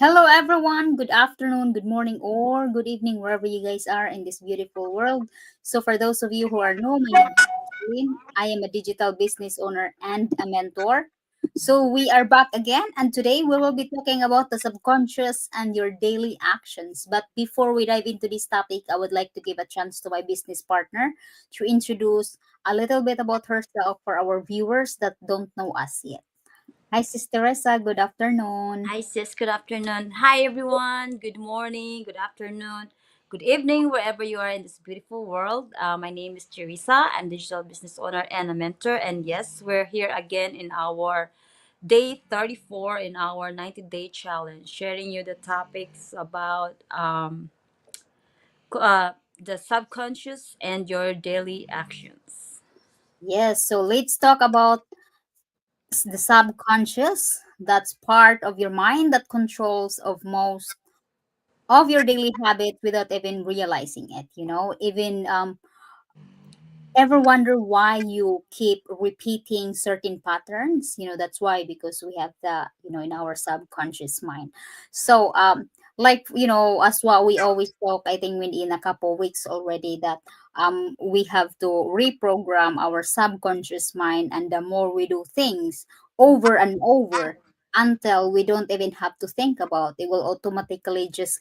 Hello, everyone. Good afternoon, good morning, or good evening, wherever you guys are in this beautiful world. So, for those of you who are new, my name is Celine. I am a digital business owner and a mentor. So, we are back again, and today we will be talking about the subconscious and your daily actions. But before we dive into this topic, I would like to give a chance to my business partner to introduce a little bit about herself for our viewers that don't know us yet. Hi, Sister Teresa. Good afternoon. Hi, sis. Good afternoon. Hi, everyone. Good morning, good afternoon, good evening, wherever you are in this beautiful world. My name is Teresa. I'm digital business owner and a mentor. And yes, we're here again in our day 34 in our 90-day challenge, sharing you the topics about the subconscious and your daily actions. Yes, so let's talk about the subconscious. That's part of your mind that controls of most of your daily habits without even realizing it. Even ever wonder why you keep repeating certain patterns? That's why, because we have the in our subconscious mind. So like, as what we always talk, I think in a couple weeks already, that we have to reprogram our subconscious mind, and the more we do things over and over until we don't even have to think about it, will automatically just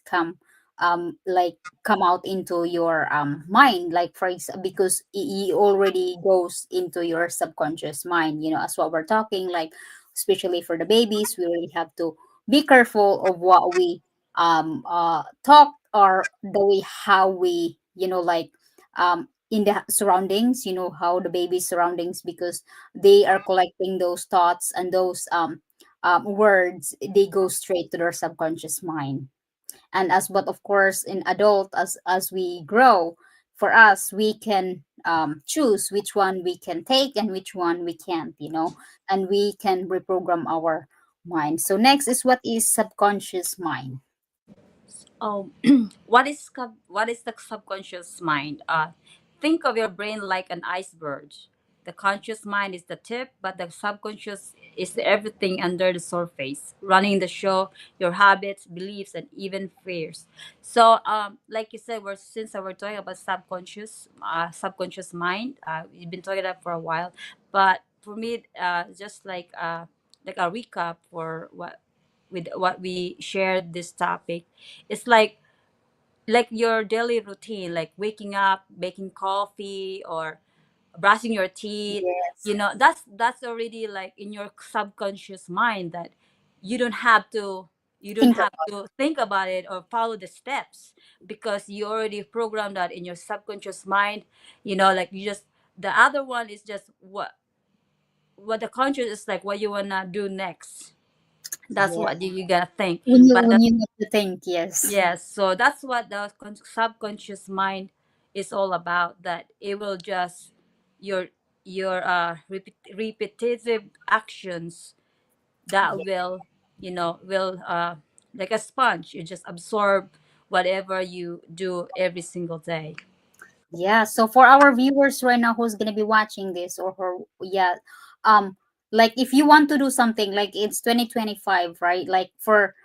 like come out into your mind, like for example, because it already goes into your subconscious mind, as what we're talking, like especially for the babies, we really have to be careful of what we talk, or the way how we, like in the surroundings, how the baby's surroundings, because they are collecting those thoughts, and those words, they go straight to their subconscious mind. And as but of course in adult, as we grow, for us, we can choose which one we can take and which one we can't, and we can reprogram our mind. So next is, what is subconscious mind? Oh, what is the subconscious mind? Think of your brain like an iceberg. The conscious mind is the tip, but the subconscious is everything under the surface, running the show, your habits, beliefs, and even fears. So, like you said, we're talking about subconscious mind. We've been talking about for a while, but for me, just like a recap for what we shared this topic. It's like your daily routine, like waking up, making coffee, or brushing your teeth. Yes. That's already like in your subconscious mind, that you don't have to you don't Think have about. to think about it or follow the steps, because you already programmed that in your subconscious mind. Like you just the other one is just what the conscious is, like what you wanna do next. That's Yeah, what you gotta think. when you But when you need to think. Yes. yes, so that's what the subconscious mind is all about. That it will just your repetitive actions that Yeah. will like a sponge. You just absorb whatever you do every single day. Yeah, so for our viewers right now who's gonna be watching this, or who, yeah, um, like if you want to do something, like it's 2025, right? Like for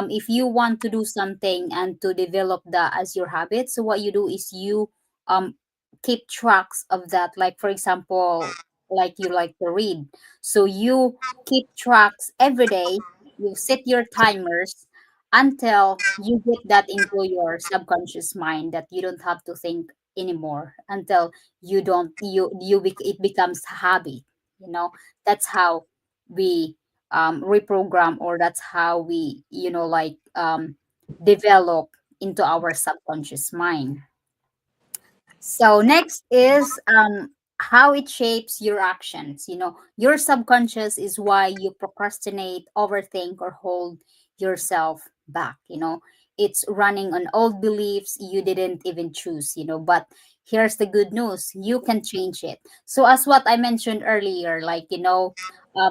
if you want to do something and to develop that as your habit, so what you do is you um keep tracks of that. Like for example, like you like to read, so you keep tracks every day. You set your timers until you get that into your subconscious mind, that you don't have to think anymore, until you don't it becomes habit. That's how we reprogram, or that's how we, like develop into our subconscious mind. So next is how it shapes your actions. Your subconscious is why you procrastinate, overthink, or hold yourself back. It's running on old beliefs you didn't even choose. But here's the good news: you can change it. So as what I mentioned earlier, like,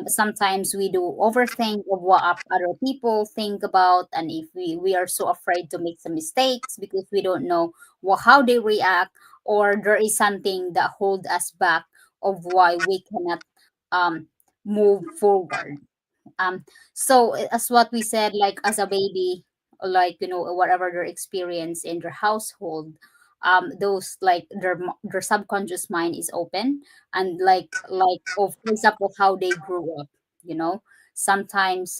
sometimes we do overthink of what other people think about, and if we are so afraid to make some mistakes because we don't know how they react, or there is something that hold us back of why we cannot um move forward. um as what we said, like as a baby, like whatever their experience in their household, those like their subconscious mind is open, and of for example how they grew up, you know sometimes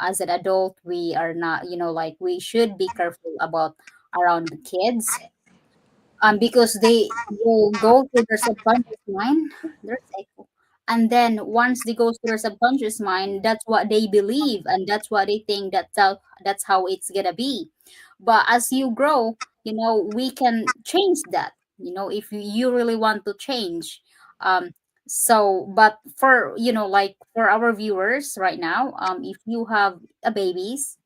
as an adult we are not, like we should be careful about around the kids, because they will go to their subconscious mind. There's echo. And then once they go to their subconscious mind, that's what they believe, and that's what they think, that's how it's gonna be. But as you grow, we can change that, if you really want to change. Um so but for, like for our viewers right now, if you have a babies,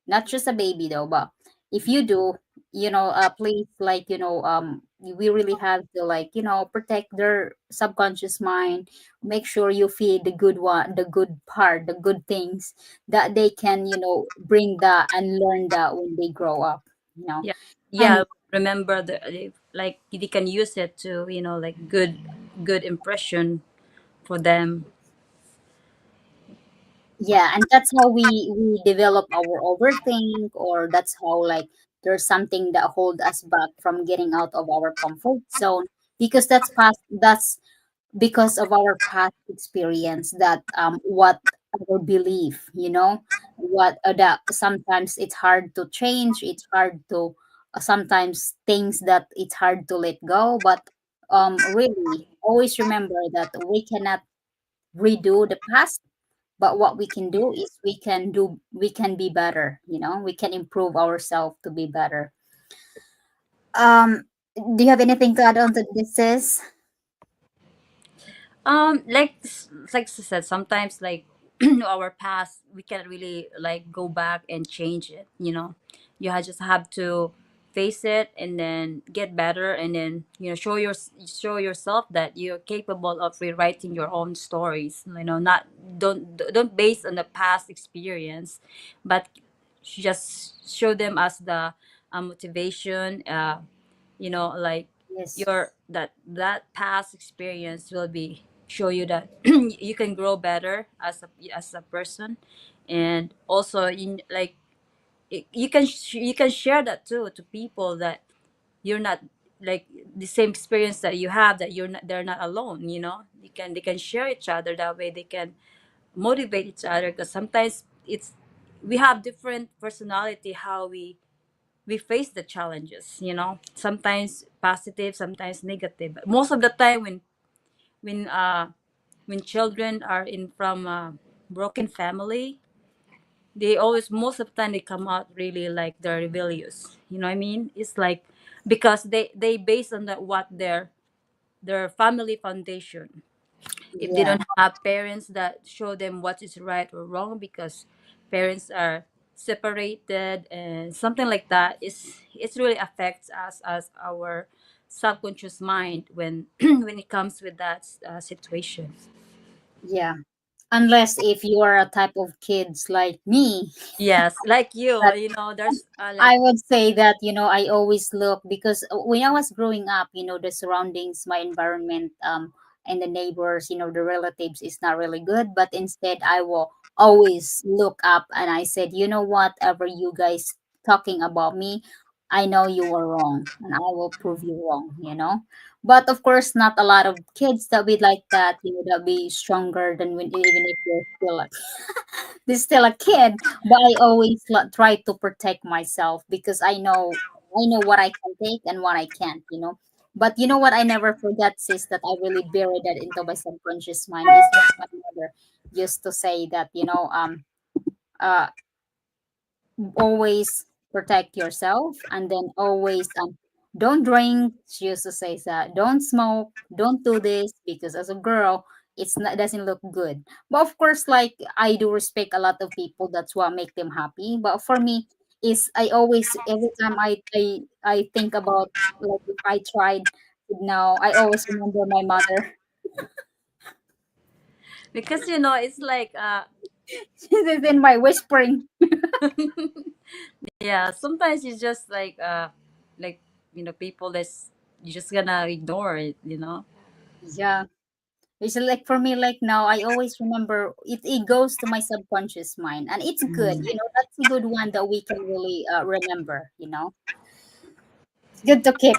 not just a baby though, but if you do, please, like, we really have to, like, protect their subconscious mind. Make sure you feed the good one, the good part, the good things that they can, bring that and learn that when they grow up, Yeah, and yeah. Remember like they can use it to, like good impression for them. yeah, and that's how we develop our overthink, or that's how, like, there's something that hold us back from getting out of our comfort zone, because that's because of our past experience, that what our belief, what that sometimes it's hard to change, it's hard to sometimes things that it's hard to let go. But really always remember that we cannot redo the past, but what we can do is we can be better, we can improve ourselves to be better. um do you have anything to add on to this, sis? Like I said, sometimes like our past, we can't really like go back and change it. Just have to face it and then get better, and then show yourself that you're capable of rewriting your own stories. Not don't base on the past experience, but just show them as the motivation. Like Yes. your that past experience will be show you that you can grow better as a person. And also in like you can share that too to people, that you're not like the same experience that you have, that they're not alone. They can share each other, that way they can motivate each other, because sometimes it's we have different personality, how we face the challenges. Sometimes positive, sometimes negative, but most of the time when uh when children are in from a broken family, they always, most of the time, they come out really like they're rebellious. You know what I mean? It's like because they base on what their family foundation. If they Yeah. don't have parents that show them what is right or wrong, because parents are separated and something like that, it really affects us as our subconscious mind when when it comes with that situation. Yeah, unless if you are a type of kids like me, Yes, like you, that there's like I would say that, I always look, because when I was growing up, the surroundings, my environment, and the neighbors, the relatives is not really good. But instead, I will always look up, and I said, whatever you guys talking about me, I know you were wrong, and I will prove you wrong. But of course, not a lot of kids that be like that, that be stronger than when, even if they're still a kid. But I always try to protect myself, because I know what I can take and what I can't. But you know what I never forget, sis, that I really buried that into my subconscious mind, is what my mother used to say, that uh always protect yourself, and then always don't drink. She used to say that, don't smoke, don't do this, because as a girl it's not, doesn't look good. But of course, like, I do respect a lot of people, that's what make them happy. But for me, is I always, every time I think about, like, if I tried now, I always remember my mother. because it's like She's in my whispering. yeah, sometimes it's just like people that's you're just gonna ignore it. Yeah. It's like for me, like now, I always remember it. It goes to my subconscious mind, and it's good. Mm. That's a good one that we can really remember. It's good to keep.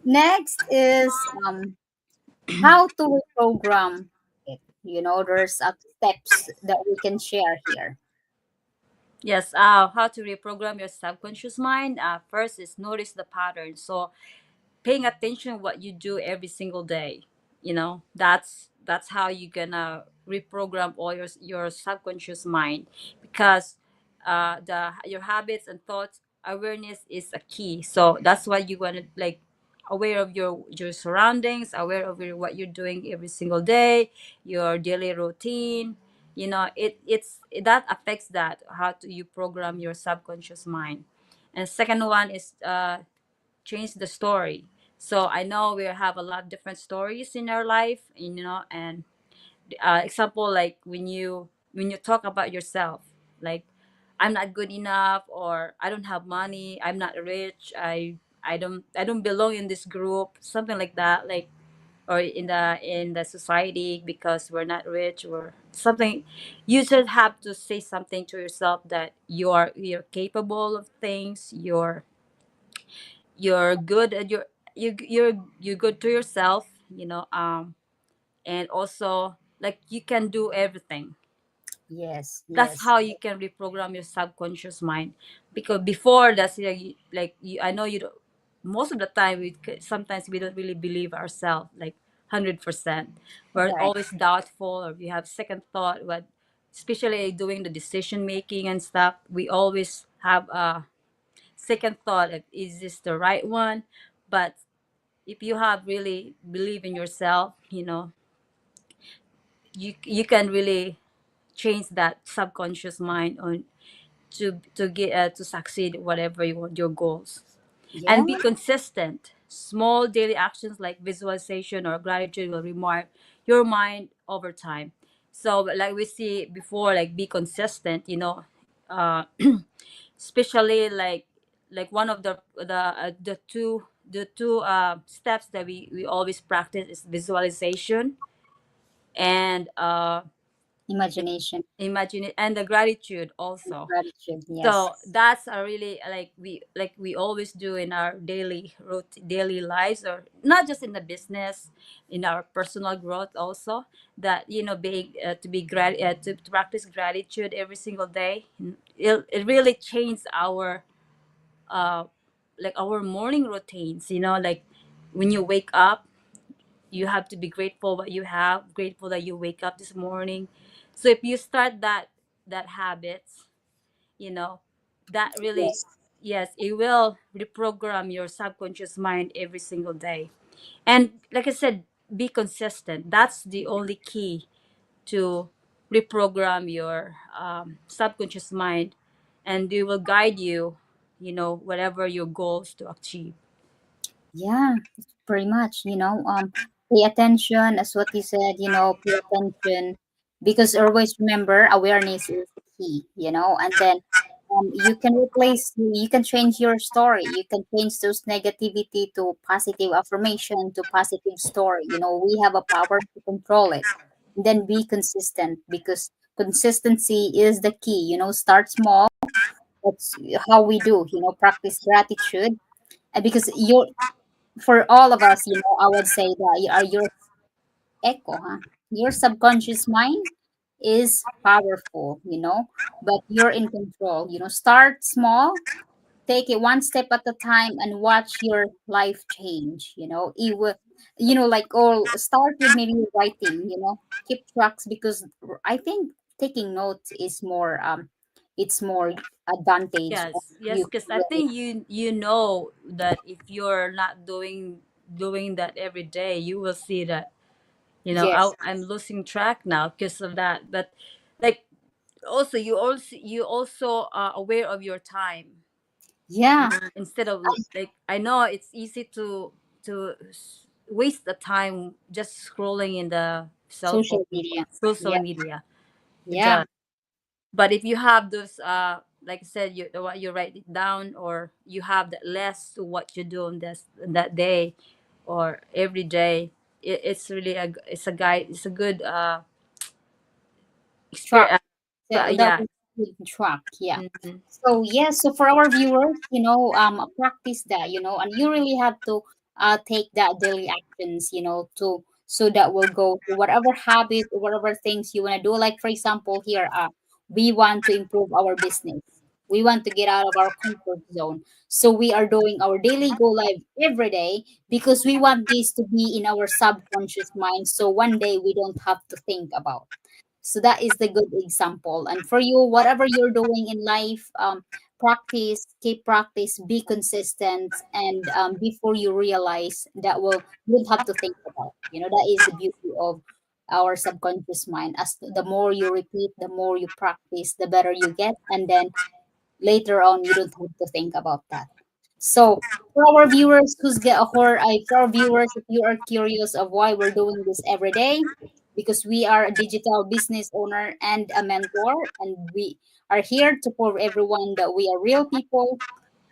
Next is how to reprogram it. There's steps that we can share here. Yes, how to reprogram your subconscious mind. First is notice the pattern. So paying attention what you do every single day, that's how you're gonna reprogram all your subconscious mind, because the your habits and thoughts awareness is a key. So that's why you want to, like, aware of your surroundings, aware of what you're doing every single day, your daily routine. It's that affects that how to you program your subconscious mind. And second one is change the story. So I know we have a lot of different stories in our life, and example, like when you talk about yourself, like, I'm not good enough, or I don't have money, I'm not rich, I don't belong in this group, something like that, like, or in the society, because we're not rich or something. You just have to say something to yourself that you're capable of things, you're good at you're good to yourself, and also, like, you can do everything. Yes, That's yes, how you can reprogram your subconscious mind. Because before, that's I know you don't, most of the time sometimes we don't really believe ourselves, like, 100%. We're right. always doubtful, or we have second thought, but especially doing the decision making and stuff, we always have a second thought of, is this the right one? But if you have really believe in yourself, you can really change that subconscious mind on to get to succeed whatever you want your goals. Yeah, And be consistent. Small daily actions like visualization or gratitude will remind your mind over time. So, like we see before, like, be consistent, uh especially like one of the two steps that we always practice is visualization, and imagination, imagine it, and the gratitude also. gratitude. So Yes, that's a really, like we always do in our daily lives, or not just in the business, in our personal growth also, that being to practice gratitude every single day. It really changed our uh like our morning routines, like when you wake up, you have to be grateful what you have, grateful that you wake up this morning. So if you start that habits, you know that really, yes, yes, it will reprogram your subconscious mind every single day. And like I said, be consistent. That's the only key to reprogram your subconscious mind, and it will guide you, whatever your goals to achieve. yeah, pretty much. Pay attention, as what you said. Pay attention, because always remember awareness is key. And then you can you can change your story. You can change those negativity to positive affirmation to positive story. We have a power to control it. And then be consistent, because consistency is the key. Start small. That's how we do. Practice gratitude. Because for all of us, I would say that your echo, huh? Your subconscious mind is powerful, but you're in control. Start small, take it one step at a time, and watch your life change. It will, like, all start with maybe writing. Keep tracks, because I think taking notes is more it's more advantage. Yes, You yes, because can I really, think you know that if you're not doing that every day, you will see that, yes, I'm losing track now because of that. But, like, also are aware of your time. yeah, Instead of, like, I know it's easy to waste the time just scrolling in the cell phone, social media. social Yeah, media. It yeah. does. But if you have those, like I said, what you write it down, or you have that less to what you do on that day, or every day. It's really it's a guide. It's a good Track. experience. That Yeah. was good track. Yeah. Mhm. So yeah, so for our viewers, practice that, and you really have to take that daily actions, to so that will go to whatever habit or whatever things you want to do. Like for example, here, we want to improve our business. We want to get out of our comfort zone. So we are doing our daily go live every day because we want this to be in our subconscious mind. So one day we don't have to think about. So that is the good example. And for you, whatever you're doing in life, practice, keep practice, be consistent, and before you realize that will you don't have to think about. That is the beauty of our subconscious mind. As the more you repeat, the more you practice, the better you get, and then later on you don't have to think about that. So for our viewers for our viewers, if you are curious of why we're doing this every day, because we are a digital business owner and a mentor, and we are here to prove everyone that we are real people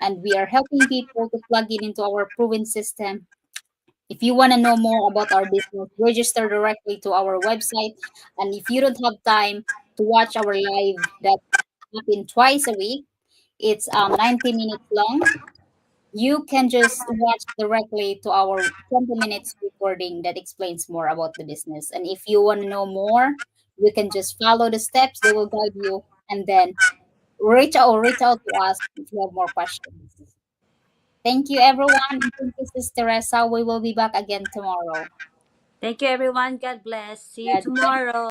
and we are helping people to plug it into our proven system. If you want to know more about our business, register directly to our website. And if you don't have time to watch our live that happen twice a week, it's 90 minutes long. You can just watch directly to our 20 minutes recording that explains more about the business. And if you want to know more, you can just follow the steps. They will guide you, and then reach out to us if you have more questions. Thank you, everyone. And thank you, Sister Teresa. We will be back again tomorrow. Thank you, everyone. God bless. See you God bless. tomorrow.